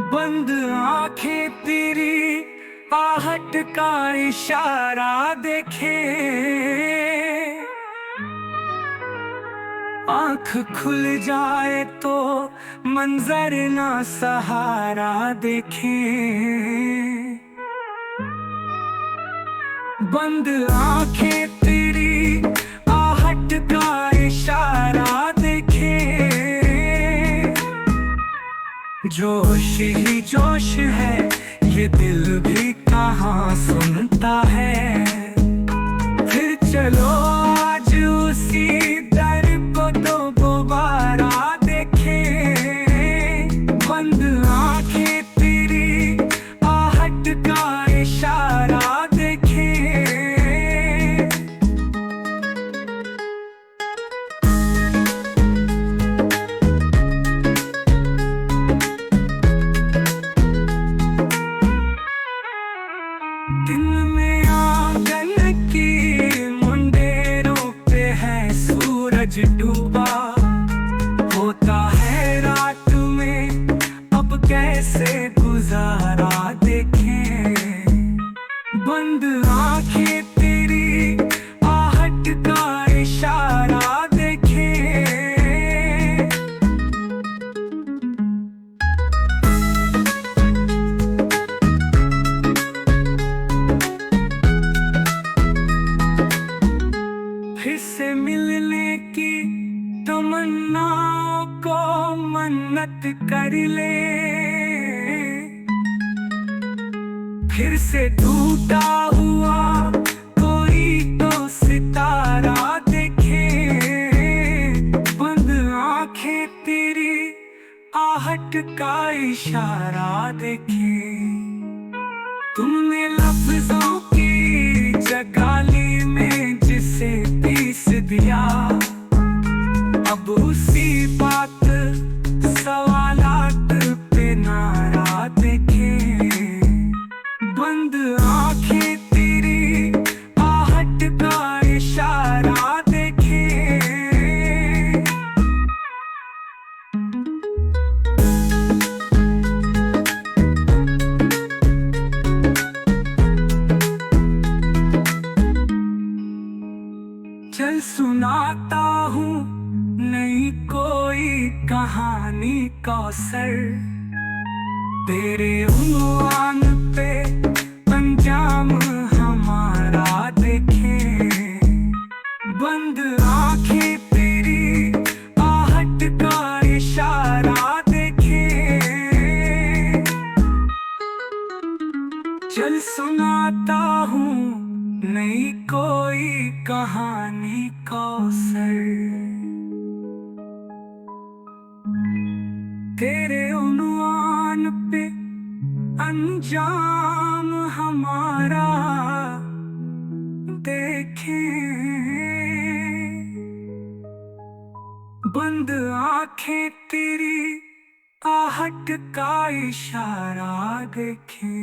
बंद आंखें तेरी आहट का इशारा देखे, आंख खुल जाए तो मंजर ना सहारा देखे। बंद आंखें तेरी आहट का इशारा देखे, जोश ही जोश है ये दिल भी कहाँ सुनता है। फिर चलो आज उसी दर को दोबारा देखे। बंद आंखें तेरी आहट का इशारा देखे। दिन में आंगन की मुंडेरों पे है सूरज डूबा, होता है रात में अब कैसे गुजारा देखें। बंद आंखें तेरी आहट का इशारा देखे। फिर से मिलने की तमन्नाओं को मन्नत कर ले, फिर से टूटा हुआ कोई तो सितारा देखे। बंद आंखें तेरी आहट का इशारा देखे। तुमने लफ्जों की जगाली में जिसे पीस दिया, अब उसी बात सवालात पे नारा देखे। बंद आंखें तेरी आहट का इशारा देखे। चल सुनाता हूँ नई कोई कहानी कौसर, तेरे उन्वान पे अंजाम हमारा देखे। बंद आंखें तेरी आहट का इशारा देखे। चल सुनाता हूँ नई कोई कहानी कौसर, तेरे उन्वान पे अंजाम हमारा देखे। बंद आंखें तेरी आहट का इशारा देखे।